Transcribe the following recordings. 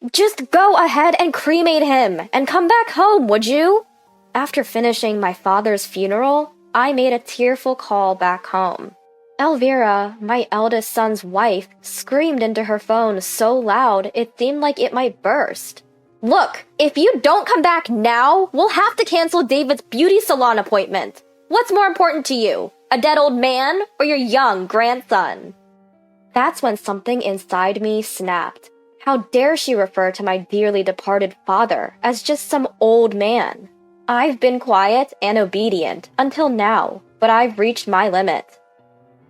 Just go ahead and cremate him and come back home, would you? After finishing my father's funeral, I made a tearful call back home. Elvira, my eldest son's wife, screamed into her phone so loud it seemed like it might burst. Look, if you don't come back now, we'll have to cancel David's beauty salon appointment. What's more important to you, a dead old man or your young grandson? That's when something inside me snapped. How dare she refer to my dearly departed father as just some old man? I've been quiet and obedient until now, but I've reached my limit.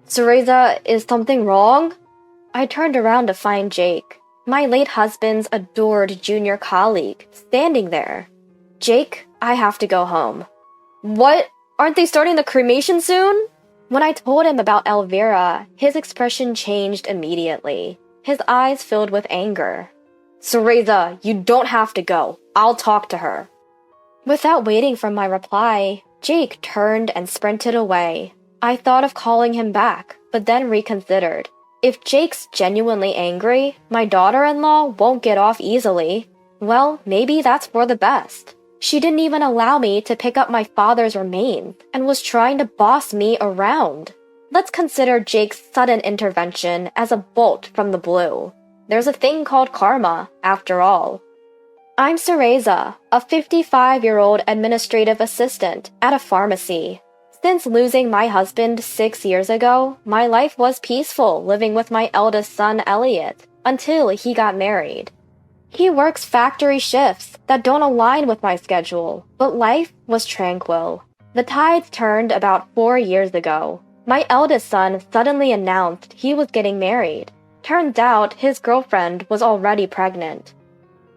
Cereza, is something wrong? I turned around to find Jake, my late husband's adored junior colleague, standing there. Jake, I have to go home. What? Aren't they starting the cremation soon? When I told him about Elvira, his expression changed immediately. His eyes filled with anger. Cereza, you don't have to go. I'll talk to her. Without waiting for my reply, Jake turned and sprinted away. I thought of calling him back, but then reconsidered. If Jake's genuinely angry, my daughter-in-law won't get off easily. Well, maybe that's for the best. She didn't even allow me to pick up my father's remains and was trying to boss me around. Let's consider Jake's sudden intervention as a bolt from the blue. There's a thing called karma, after all. I'm Cereza, a 55-year-old administrative assistant at a pharmacy. Since losing my husband 6 years ago, my life was peaceful living with my eldest son, Elliot, until he got married. He works factory shifts that don't align with my schedule, but life was tranquil. The tides turned about 4 years ago. My eldest son suddenly announced he was getting married. Turns out his girlfriend was already pregnant.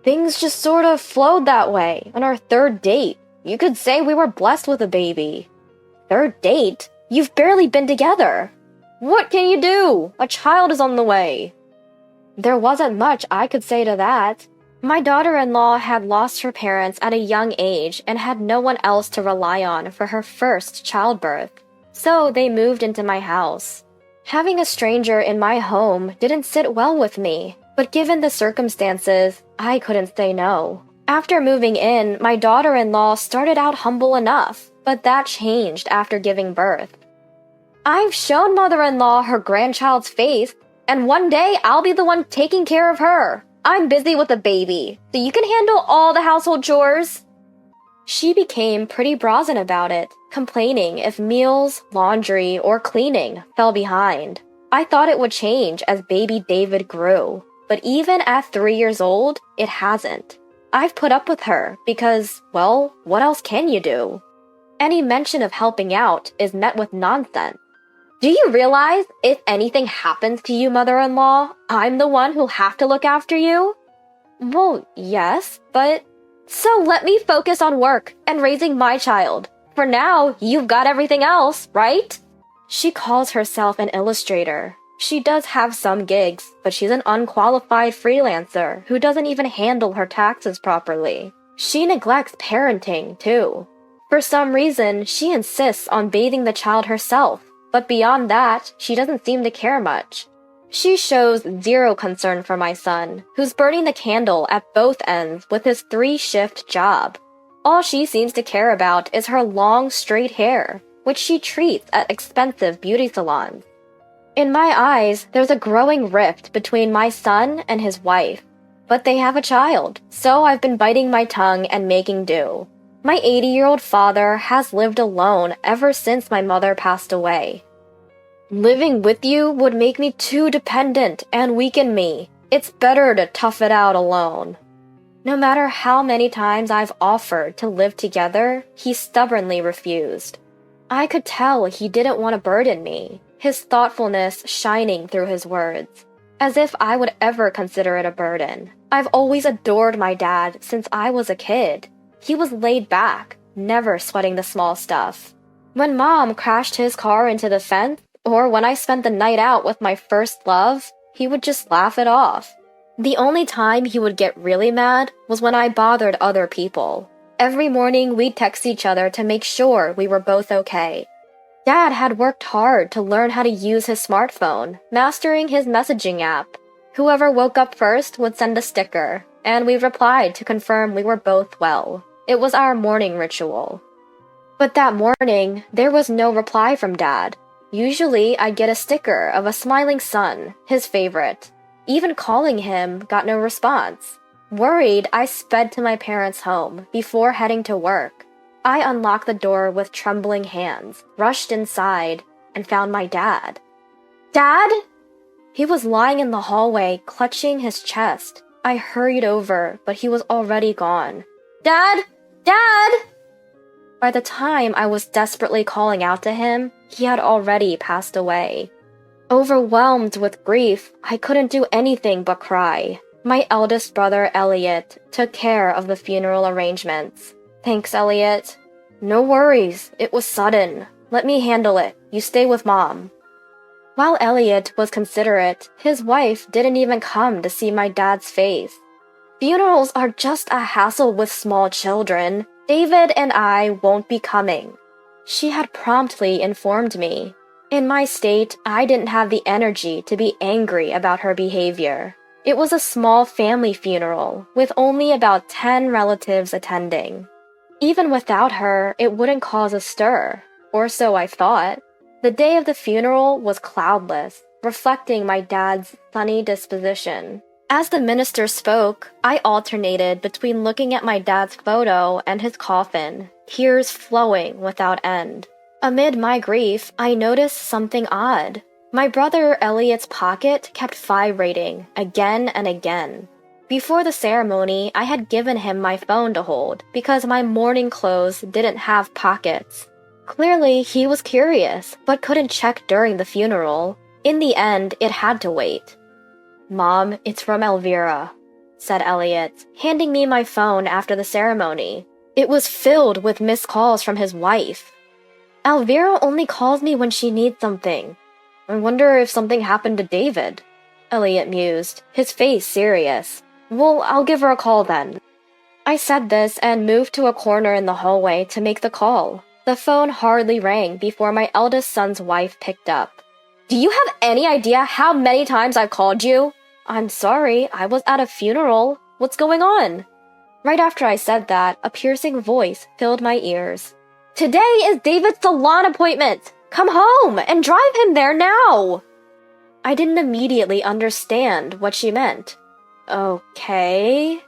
Things just sort of flowed that way on our third date. You could say we were blessed with a baby. Third date? You've barely been together. What can you do? A child is on the way. There wasn't much I could say to that. My daughter-in-law had lost her parents at a young age and had no one else to rely on for her first childbirth. So they moved into my house. Having a stranger in my home didn't sit well with me, but given the circumstances, I couldn't say no. After moving in, my daughter-in-law started out humble enough, but that changed after giving birth. I've shown mother-in-law her grandchild's face, and one day I'll be the one taking care of her. I'm busy with a baby, so you can handle all the household chores. She became pretty brazen about it, complaining if meals, laundry, or cleaning fell behind. I thought it would change as baby David grew, but even at 3 years old, it hasn't. I've put up with her because, well, what else can you do? Any mention of helping out is met with nonsense. Do you realize if anything happens to you, mother-in-law, I'm the one who'll have to look after you? Well, yes, but... So let me focus on work and raising my child. For now, you've got everything else, right? She calls herself an illustrator. She does have some gigs, but she's an unqualified freelancer who doesn't even handle her taxes properly. She neglects parenting, too. For some reason, she insists on bathing the child herself, but beyond that, she doesn't seem to care much. She shows zero concern for my son, who's burning the candle at both ends with his 3-shift job. All she seems to care about is her long, straight hair, which she treats at expensive beauty salons. In my eyes, there's a growing rift between my son and his wife. But they have a child, so I've been biting my tongue and making do. My 80-year-old father has lived alone ever since my mother passed away. Living with you would make me too dependent and weaken me. It's better to tough it out alone. No matter how many times I've offered to live together, he stubbornly refused. I could tell he didn't want to burden me, his thoughtfulness shining through his words. As if I would ever consider it a burden. I've always adored my dad since I was a kid. He was laid back, never sweating the small stuff. When Mom crashed his car into the fence, or when I spent the night out with my first love, he would just laugh it off. The only time he would get really mad was when I bothered other people. Every morning we'd text each other to make sure we were both okay. Dad had worked hard to learn how to use his smartphone, mastering his messaging app. Whoever woke up first would send a sticker, and we replied to confirm we were both well. It was our morning ritual. But that morning, there was no reply from Dad. Usually, I'd get a sticker of a smiling sun, his favorite. Even calling him got no response. Worried, I sped to my parents' home before heading to work. I unlocked the door with trembling hands, rushed inside, and found my dad. Dad? He was lying in the hallway, clutching his chest. I hurried over, but he was already gone. Dad? Dad! By the time I was desperately calling out to him, he had already passed away. Overwhelmed with grief, I couldn't do anything but cry. My eldest brother, Elliot, took care of the funeral arrangements. Thanks, Elliot. No worries, it was sudden. Let me handle it. You stay with Mom. While Elliot was considerate, his wife didn't even come to see my dad's face. Funerals are just a hassle with small children. David and I won't be coming. She had promptly informed me. In my state, I didn't have the energy to be angry about her behavior. It was a small family funeral, with only about 10 relatives attending. Even without her, it wouldn't cause a stir, or so I thought. The day of the funeral was cloudless, reflecting my dad's sunny disposition. As the minister spoke, I alternated between looking at my dad's photo and his coffin, tears flowing without end. Amid my grief, I noticed something odd. My brother Elliot's pocket kept vibrating again and again. Before the ceremony, I had given him my phone to hold because my mourning clothes didn't have pockets. Clearly, he was curious, but couldn't check during the funeral. In the end, it had to wait. Mom, it's from Elvira, said Elliot, handing me my phone after the ceremony. It was filled with missed calls from his wife. Elvira only calls me when she needs something. I wonder if something happened to David, Elliot mused, his face serious. Well, I'll give her a call then. I said this and moved to a corner in the hallway to make the call. The phone hardly rang before my eldest son's wife picked up. Do you have any idea how many times I've called you? I'm sorry, I was at a funeral. What's going on? Right after I said that, a piercing voice filled my ears. Today is David's salon appointment! Come home and drive him there now! I didn't immediately understand what she meant. Okay.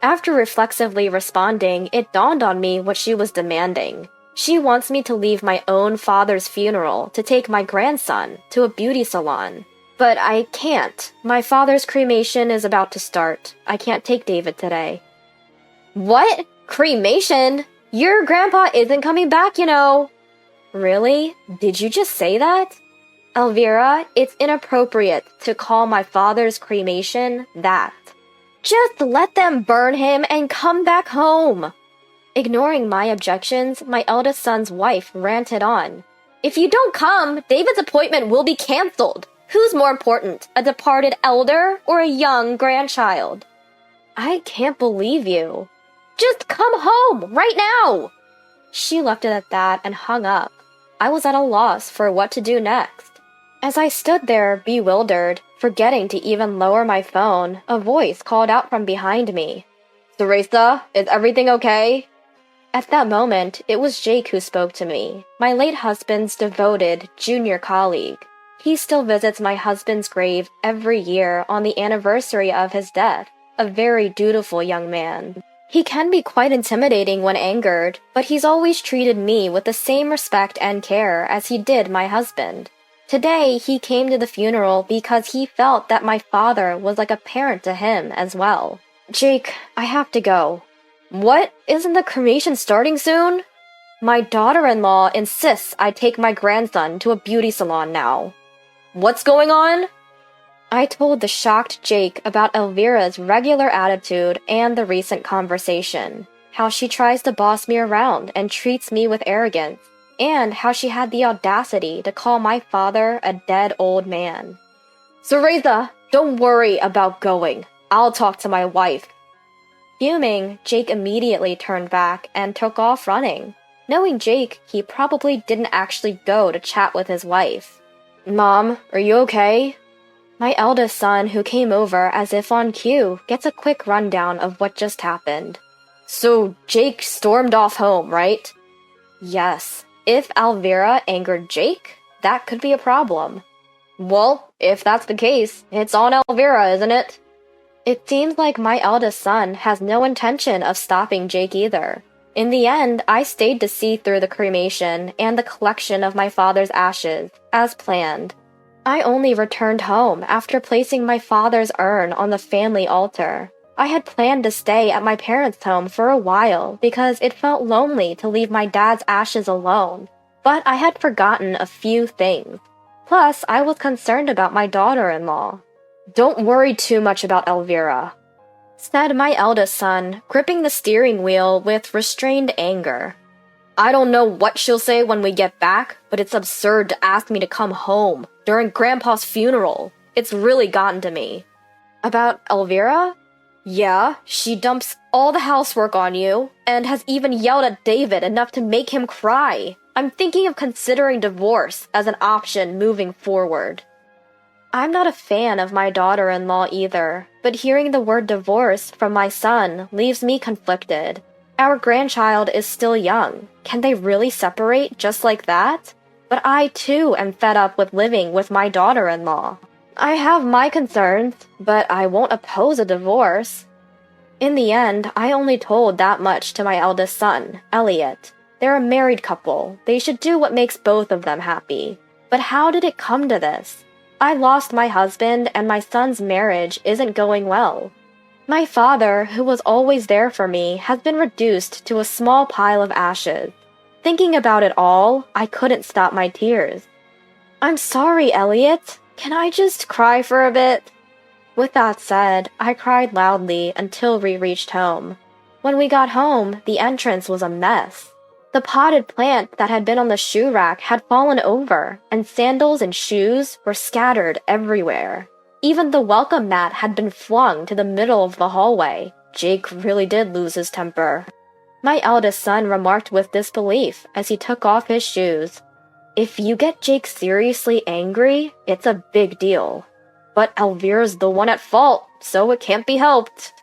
After reflexively responding, it dawned on me what she was demanding. She wants me to leave my own father's funeral to take my grandson to a beauty salon. But I can't. My father's cremation is about to start. I can't take David today. What? Cremation? Your grandpa isn't coming back, you know. Really? Did you just say that? Elvira, it's inappropriate to call my father's cremation that. Just let them burn him and come back home. Ignoring my objections, my eldest son's wife ranted on. If you don't come, David's appointment will be canceled. Who's more important, a departed elder or a young grandchild? I can't believe you. Just come home, right now! She left it at that and hung up. I was at a loss for what to do next. As I stood there, bewildered, forgetting to even lower my phone, a voice called out from behind me. Teresa, is everything okay? At that moment, it was Jake who spoke to me, my late husband's devoted junior colleague. He still visits my husband's grave every year on the anniversary of his death, a very dutiful young man. He can be quite intimidating when angered, but he's always treated me with the same respect and care as he did my husband. Today, he came to the funeral because he felt that my father was like a parent to him as well. Jake, I have to go. What? Isn't the cremation starting soon? My daughter-in-law insists I take my grandson to a beauty salon now. What's going on? I told the shocked Jake about Elvira's regular attitude and the recent conversation, how she tries to boss me around and treats me with arrogance, and how she had the audacity to call my father a dead old man. Teresa, don't worry about going. I'll talk to my wife. Fuming, Jake immediately turned back and took off running. Knowing Jake, he probably didn't actually go to chat with his wife. Mom, are you okay? My eldest son, who came over as if on cue, gets a quick rundown of what just happened. So Jake stormed off home, right? Yes. If Elvira angered Jake, that could be a problem. Well, if that's the case, it's on Elvira, isn't it? It seems like my eldest son has no intention of stopping Jake either. In the end, I stayed to see through the cremation and the collection of my father's ashes, as planned. I only returned home after placing my father's urn on the family altar. I had planned to stay at my parents' home for a while because it felt lonely to leave my dad's ashes alone, but I had forgotten a few things. Plus, I was concerned about my daughter-in-law. Don't worry too much about Elvira, said my eldest son, gripping the steering wheel with restrained anger. I don't know what she'll say when we get back, but it's absurd to ask me to come home during Grandpa's funeral. It's really gotten to me. About Elvira? Yeah, she dumps all the housework on you, and has even yelled at David enough to make him cry. I'm thinking of considering divorce as an option moving forward. I'm not a fan of my daughter-in-law either, but hearing the word divorce from my son leaves me conflicted. Our grandchild is still young. Can they really separate just like that? But I too am fed up with living with my daughter-in-law. I have my concerns, but I won't oppose a divorce. In the end, I only told that much to my eldest son, Elliot. They're a married couple. They should do what makes both of them happy. But how did it come to this? I lost my husband, and my son's marriage isn't going well. My father, who was always there for me, has been reduced to a small pile of ashes. Thinking about it all, I couldn't stop my tears. I'm sorry, Elliot. Can I just cry for a bit? With that said, I cried loudly until we reached home. When we got home, the entrance was a mess. The potted plant that had been on the shoe rack had fallen over, and sandals and shoes were scattered everywhere. Even the welcome mat had been flung to the middle of the hallway. Jake really did lose his temper. My eldest son remarked with disbelief as he took off his shoes. If you get Jake seriously angry, it's a big deal. But Elvira's the one at fault, so it can't be helped.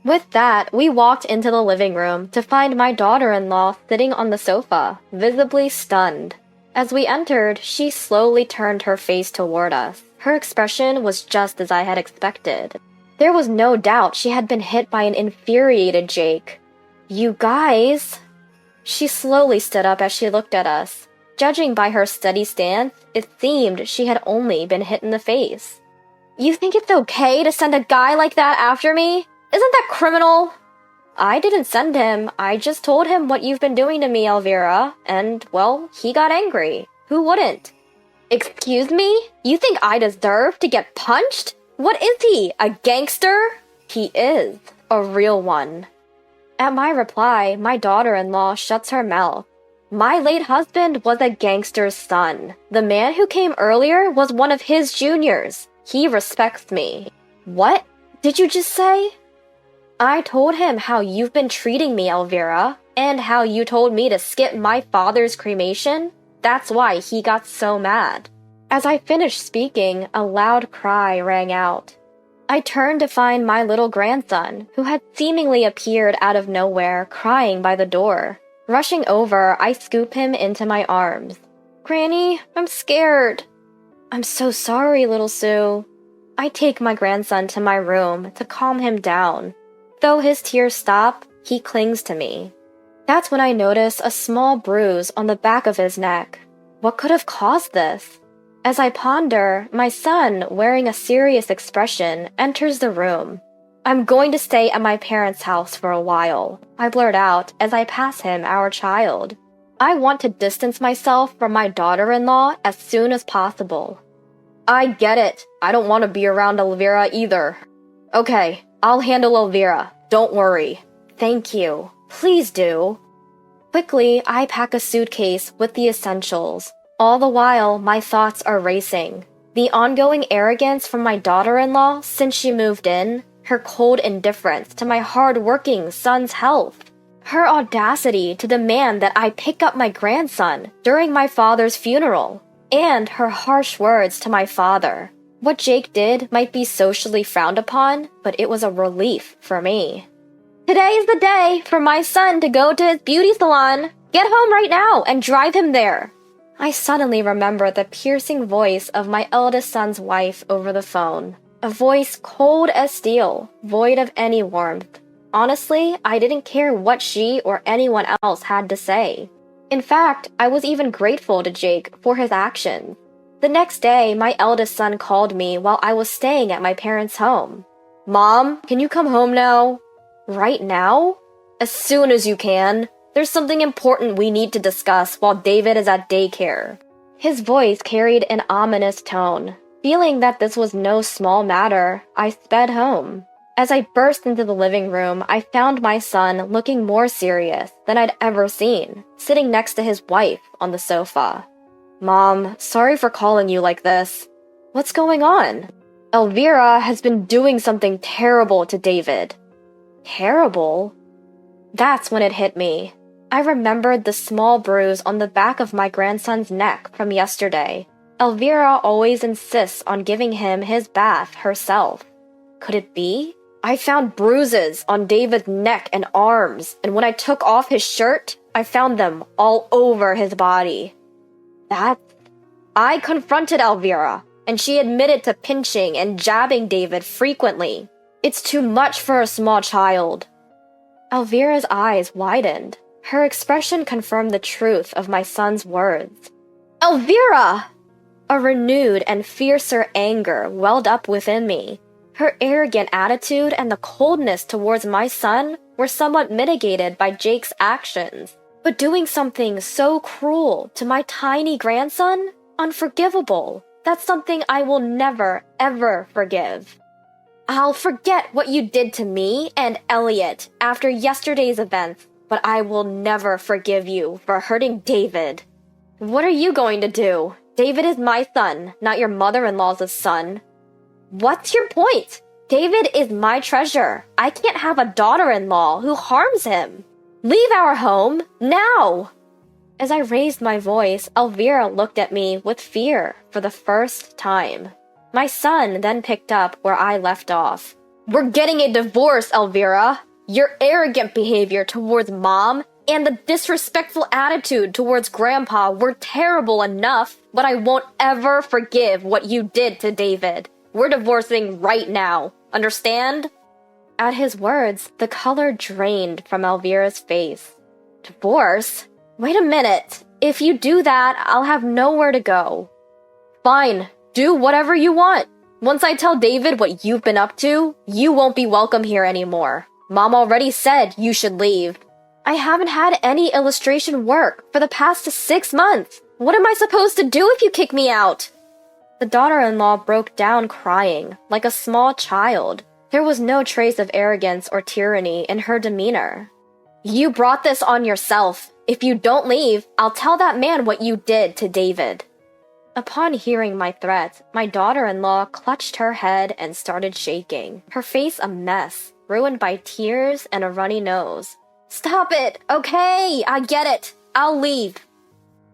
With that, we walked into the living room to find my daughter-in-law sitting on the sofa, visibly stunned. As we entered, she slowly turned her face toward us. Her expression was just as I had expected. There was no doubt she had been hit by an infuriated Jake. You guys... She slowly stood up as she looked at us. Judging by her steady stance, it seemed she had only been hit in the face. You think it's okay to send a guy like that after me? Isn't that criminal? I didn't send him. I just told him what you've been doing to me, Elvira, and, well, he got angry. Who wouldn't? Excuse me? You think I deserve to get punched? What is he, a gangster? He is, a real one. At my reply, my daughter-in-law shuts her mouth. My late husband was a gangster's son. The man who came earlier was one of his juniors. He respects me. What did you just say? I told him how you've been treating me, Elvira, and how you told me to skip my father's cremation. That's why he got so mad. As I finished speaking, a loud cry rang out. I turned to find my little grandson, who had seemingly appeared out of nowhere, crying by the door. Rushing over, I scoop him into my arms. Granny, I'm scared. I'm so sorry, little Sue. I take my grandson to my room to calm him down. Though his tears stop, he clings to me. That's when I notice a small bruise on the back of his neck. What could have caused this? As I ponder, my son, wearing a serious expression, enters the room. I'm going to stay at my parents' house for a while, I blurt out as I pass him our child. I want to distance myself from my daughter-in-law as soon as possible. I get it. I don't want to be around Elvira either. Okay, I'll handle Elvira. Don't worry. Thank you. Please do. Quickly, I pack a suitcase with the essentials. All the while, my thoughts are racing. The ongoing arrogance from my daughter-in-law since she moved in, her cold indifference to my hard-working son's health, her audacity to demand that I pick up my grandson during my father's funeral, and her harsh words to my father. What Jake did might be socially frowned upon, but it was a relief for me. Today's the day for my son to go to his beauty salon. Get home right now and drive him there. I suddenly remember the piercing voice of my eldest son's wife over the phone. A voice cold as steel, void of any warmth. Honestly, I didn't care what she or anyone else had to say. In fact, I was even grateful to Jake for his actions. The next day, my eldest son called me while I was staying at my parents' home. Mom, can you come home now? Right now? As soon as you can. There's something important we need to discuss while David is at daycare. His voice carried an ominous tone. Feeling that this was no small matter, I sped home. As I burst into the living room, I found my son looking more serious than I'd ever seen, sitting next to his wife on the sofa. Mom, sorry for calling you like this. What's going on? Elvira has been doing something terrible to David. Terrible? That's when it hit me. I remembered the small bruise on the back of my grandson's neck from yesterday. Elvira always insists on giving him his bath herself. Could it be? I found bruises on David's neck and arms, and when I took off his shirt, I found them all over his body. I confronted Elvira, and she admitted to pinching and jabbing David frequently. It's too much for a small child. Elvira's eyes widened. Her expression confirmed the truth of my son's words. Elvira! A renewed and fiercer anger welled up within me. Her arrogant attitude and the coldness towards my son were somewhat mitigated by Jake's actions. But doing something so cruel to my tiny grandson? Unforgivable. That's something I will never, ever forgive. I'll forget what you did to me and Elliot after yesterday's events, but I will never forgive you for hurting David. What are you going to do? David is my son, not your mother-in-law's son. What's your point? David is my treasure. I can't have a daughter-in-law who harms him. Leave our home, now! As I raised my voice, Elvira looked at me with fear for the first time. My son then picked up where I left off. We're getting a divorce, Elvira. Your arrogant behavior towards Mom and the disrespectful attitude towards Grandpa were terrible enough, but I won't ever forgive what you did to David. We're divorcing right now. Understand? At his words, the color drained from Elvira's face. Divorce? Wait a minute. If you do that, I'll have nowhere to go. Fine. Do whatever you want. Once I tell David what you've been up to, you won't be welcome here anymore. Mom already said you should leave. I haven't had any illustration work for the past 6 months. What am I supposed to do if you kick me out? The daughter-in-law broke down crying, like a small child. There was no trace of arrogance or tyranny in her demeanor. You brought this on yourself. If you don't leave, I'll tell that man what you did to David. Upon hearing my threat, my daughter-in-law clutched her head and started shaking, her face a mess, ruined by tears and a runny nose. Stop it! Okay, I get it. I'll leave.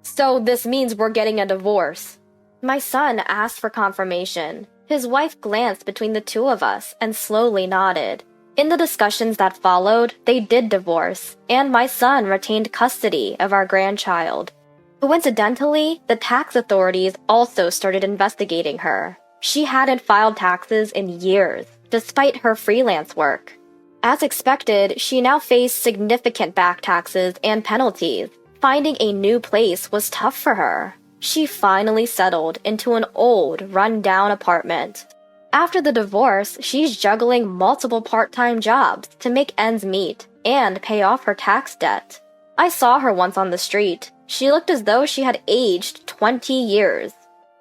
So this means we're getting a divorce. My son asked for confirmation. His wife glanced between the two of us and slowly nodded. In the discussions that followed, they did divorce, and my son retained custody of our grandchild. Coincidentally, the tax authorities also started investigating her. She hadn't filed taxes in years, despite her freelance work. As expected, she now faced significant back taxes and penalties. Finding a new place was tough for her. She finally settled into an old, run-down apartment. After the divorce, she's juggling multiple part-time jobs to make ends meet and pay off her tax debt. I saw her once on the street. She looked as though she had aged 20 years.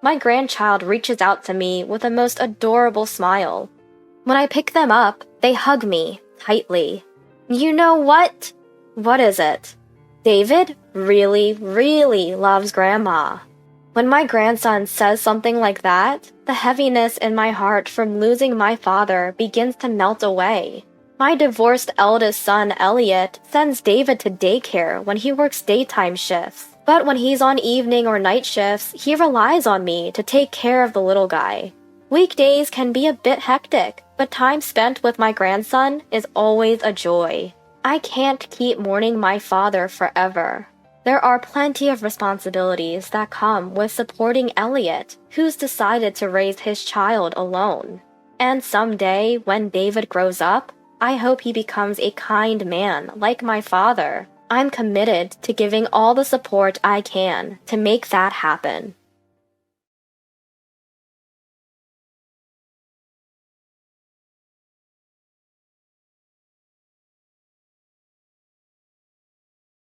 My grandchild reaches out to me with a most adorable smile. When I pick them up, they hug me tightly. You know what? What is it? David really, really loves Grandma. When my grandson says something like that, the heaviness in my heart from losing my father begins to melt away. My divorced eldest son, Elliot, sends David to daycare when he works daytime shifts. But when he's on evening or night shifts, he relies on me to take care of the little guy. Weekdays can be a bit hectic, but time spent with my grandson is always a joy. I can't keep mourning my father forever. There are plenty of responsibilities that come with supporting Elliot, who's decided to raise his child alone. And someday, when David grows up, I hope he becomes a kind man like my father. I'm committed to giving all the support I can to make that happen.